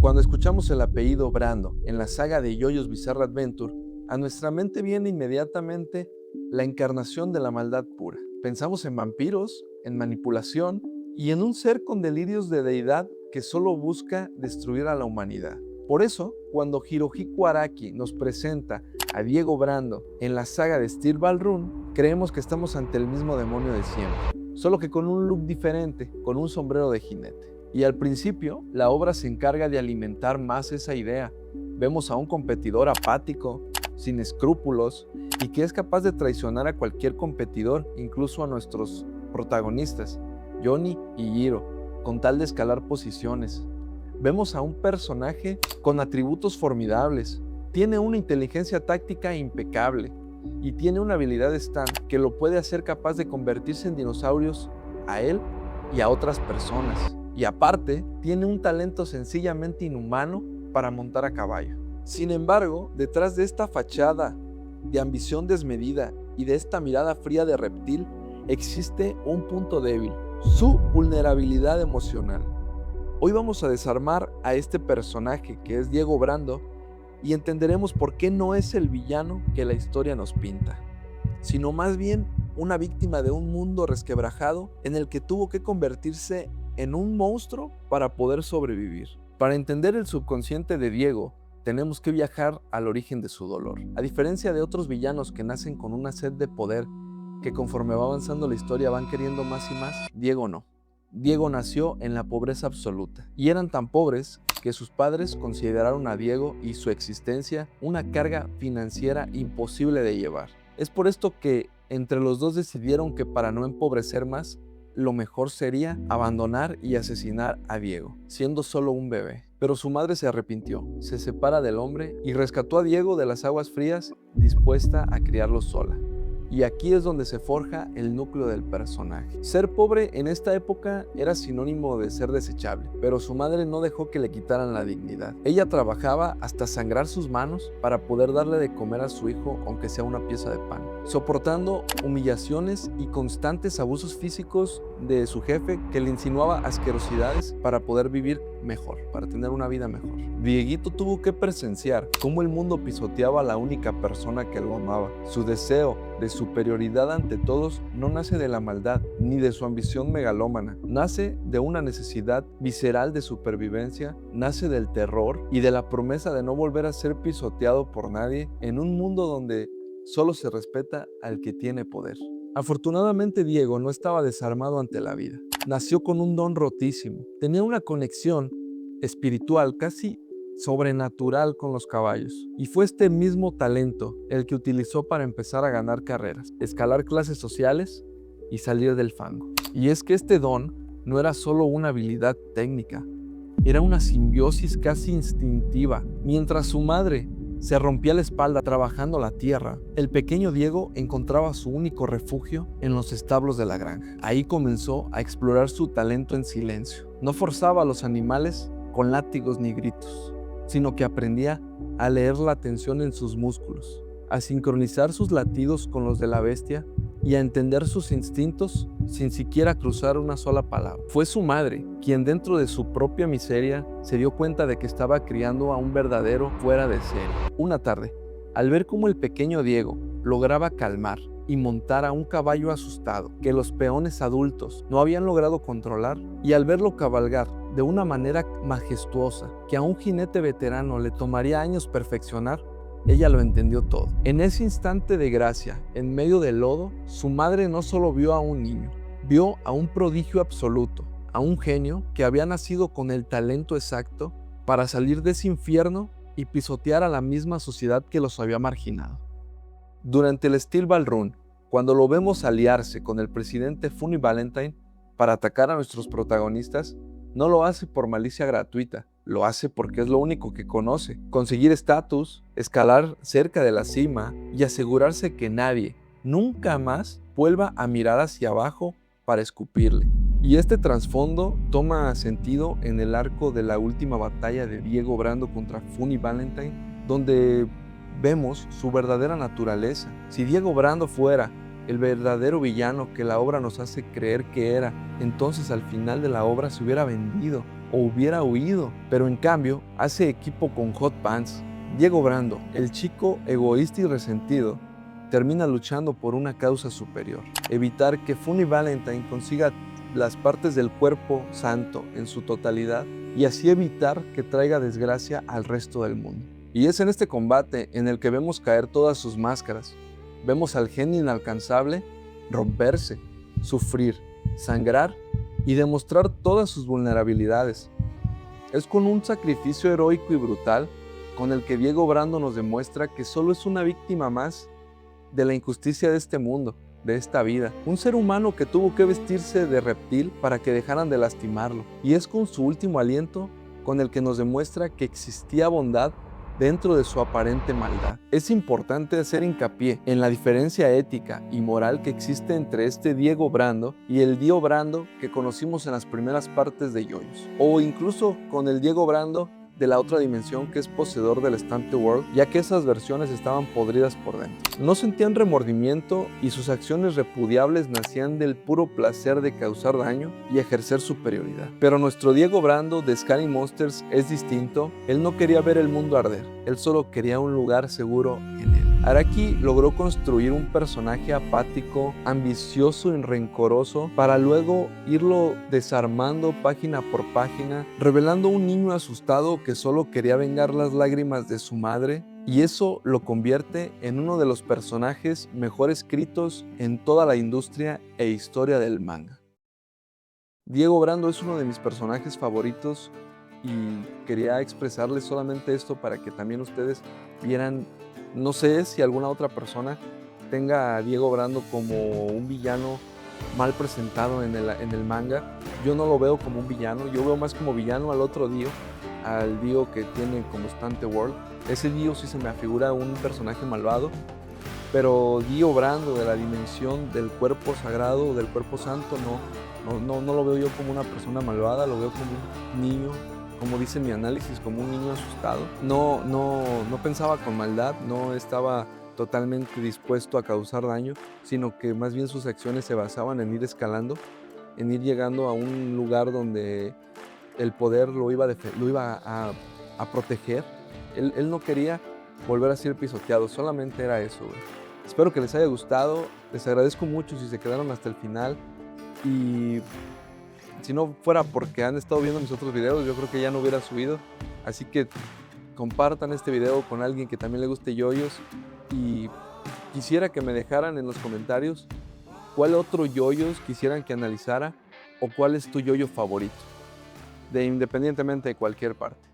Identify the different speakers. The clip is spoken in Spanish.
Speaker 1: Cuando escuchamos el apellido Brando en la saga de JoJo's Bizarre Adventure, a nuestra mente viene inmediatamente la encarnación de la maldad pura. Pensamos en vampiros, en manipulación y en un ser con delirios de deidad que solo busca destruir a la humanidad. Por eso, cuando Hirohiko Araki nos presenta a Diego Brando en la saga de Steel Ball Run, creemos que estamos ante el mismo demonio de siempre, solo que con un look diferente, con un sombrero de jinete. Y al principio, la obra se encarga de alimentar más esa idea. Vemos a un competidor apático, sin escrúpulos, y que es capaz de traicionar a cualquier competidor, incluso a nuestros protagonistas, Johnny y Jiro, con tal de escalar posiciones. Vemos a un personaje con atributos formidables, tiene una inteligencia táctica impecable y tiene una habilidad stand que lo puede hacer capaz de convertirse en dinosaurios a él y a otras personas. Y aparte, tiene un talento sencillamente inhumano para montar a caballo. Sin embargo, detrás de esta fachada de ambición desmedida y de esta mirada fría de reptil, existe un punto débil, su vulnerabilidad emocional. Hoy vamos a desarmar a este personaje que es Diego Brando y entenderemos por qué no es el villano que la historia nos pinta, sino más bien una víctima de un mundo resquebrajado en el que tuvo que convertirse en un monstruo para poder sobrevivir. Para entender el subconsciente de Diego, tenemos que viajar al origen de su dolor. A diferencia de otros villanos que nacen con una sed de poder, que conforme va avanzando la historia van queriendo más y más, Diego no. Diego nació en la pobreza absoluta, y eran tan pobres que sus padres consideraron a Diego y su existencia una carga financiera imposible de llevar. Es por esto que entre los dos decidieron que para no empobrecer más, lo mejor sería abandonar y asesinar a Diego, siendo solo un bebé. Pero su madre se arrepintió, se separa del hombre y rescató a Diego de las aguas frías, dispuesta a criarlo sola. Y aquí es donde se forja el núcleo del personaje. Ser pobre en esta época era sinónimo de ser desechable, pero su madre no dejó que le quitaran la dignidad. Ella trabajaba hasta sangrar sus manos para poder darle de comer a su hijo, aunque sea una pieza de pan, soportando humillaciones y constantes abusos físicos de su jefe que le insinuaba asquerosidades para poder vivir mejor, para tener una vida mejor. Dieguito tuvo que presenciar cómo el mundo pisoteaba a la única persona que lo amaba. Su deseo de superioridad ante todos no nace de la maldad ni de su ambición megalómana, nace de una necesidad visceral de supervivencia, nace del terror y de la promesa de no volver a ser pisoteado por nadie en un mundo donde solo se respeta al que tiene poder. Afortunadamente Diego no estaba desarmado ante la vida. Nació con un don rotísimo, tenía una conexión espiritual casi sobrenatural con los caballos, y fue este mismo talento el que utilizó para empezar a ganar carreras, escalar clases sociales y salir del fango. Y es que este don no era solo una habilidad técnica, era una simbiosis casi instintiva. Mientras su madre se rompía la espalda trabajando la tierra, el pequeño Diego encontraba su único refugio en los establos de la granja. Ahí comenzó a explorar su talento en silencio. No forzaba a los animales con látigos ni gritos, sino que aprendía a leer la tensión en sus músculos, a sincronizar sus latidos con los de la bestia y a entender sus instintos sin siquiera cruzar una sola palabra. Fue su madre quien, dentro de su propia miseria, se dio cuenta de que estaba criando a un verdadero fuera de serie. Una tarde, al ver cómo el pequeño Diego lograba calmar y montar a un caballo asustado que los peones adultos no habían logrado controlar, y al verlo cabalgar de una manera majestuosa que a un jinete veterano le tomaría años perfeccionar, ella lo entendió todo. En ese instante de gracia, en medio del lodo, su madre no solo vio a un niño, vio a un prodigio absoluto, a un genio que había nacido con el talento exacto para salir de ese infierno y pisotear a la misma sociedad que los había marginado. Durante el Steel Ball Run, cuando lo vemos aliarse con el presidente Funny Valentine para atacar a nuestros protagonistas, no lo hace por malicia gratuita, lo hace porque es lo único que conoce: conseguir estatus, escalar cerca de la cima y asegurarse que nadie, nunca más, vuelva a mirar hacia abajo para escupirle. Y este trasfondo toma sentido en el arco de la última batalla de Diego Brando contra Funny Valentine, donde vemos su verdadera naturaleza. Si Diego Brando fuera el verdadero villano que la obra nos hace creer que era, entonces al final de la obra se hubiera vendido o hubiera huido, pero en cambio hace equipo con Hot Pants. Diego Brando, el chico egoísta y resentido, termina luchando por una causa superior: evitar que Funny Valentine consiga las partes del cuerpo santo en su totalidad y así evitar que traiga desgracia al resto del mundo. Y es en este combate en el que vemos caer todas sus máscaras. Vemos al genio inalcanzable romperse, sufrir, sangrar y demostrar todas sus vulnerabilidades. Es con un sacrificio heroico y brutal con el que Diego Brando nos demuestra que solo es una víctima más de la injusticia de este mundo, de esta vida. Un ser humano que tuvo que vestirse de reptil para que dejaran de lastimarlo. Y es con su último aliento con el que nos demuestra que existía bondad dentro de su aparente maldad. Es importante hacer hincapié en la diferencia ética y moral que existe entre este Diego Brando y el Dio Brando que conocimos en las primeras partes de Yoyos, o incluso con el Diego Brando de la otra dimensión que es poseedor del Stunt World, ya que esas versiones estaban podridas por dentro. No sentían remordimiento y sus acciones repudiables nacían del puro placer de causar daño y ejercer superioridad. Pero nuestro Diego Brando de Scary Monsters es distinto. Él no quería ver el mundo arder, él solo quería un lugar seguro en él. Araki logró construir un personaje apático, ambicioso y rencoroso para luego irlo desarmando página por página, revelando un niño asustado que solo quería vengar las lágrimas de su madre, y eso lo convierte en uno de los personajes mejor escritos en toda la industria e historia del manga. Diego Brando es uno de mis personajes favoritos y quería expresarles solamente esto para que también ustedes vieran. No sé si alguna otra persona tenga a Diego Brando como un villano mal presentado en el manga. Yo no lo veo como un villano, yo veo más como villano al otro Dio, al Dio que tiene como Stunt World. Ese Dio sí se me afigura un personaje malvado, pero Dio Brando de la dimensión del cuerpo sagrado, del cuerpo santo, no lo veo yo como una persona malvada, lo veo como un niño. Como dice mi análisis, como un niño asustado. No pensaba con maldad, no estaba totalmente dispuesto a causar daño, sino que más bien sus acciones se basaban en ir escalando, en ir llegando a un lugar donde el poder lo iba a proteger. Él no quería volver a ser pisoteado, solamente era eso, güey. Espero que les haya gustado, les agradezco mucho si se quedaron hasta el final, y si no fuera porque han estado viendo mis otros videos, yo creo que ya no hubiera subido. Así que compartan este video con alguien que también le guste Yoyos. Y quisiera que me dejaran en los comentarios cuál otro Yoyos quisieran que analizara o cuál es tu Yoyo favorito, independientemente de cualquier parte.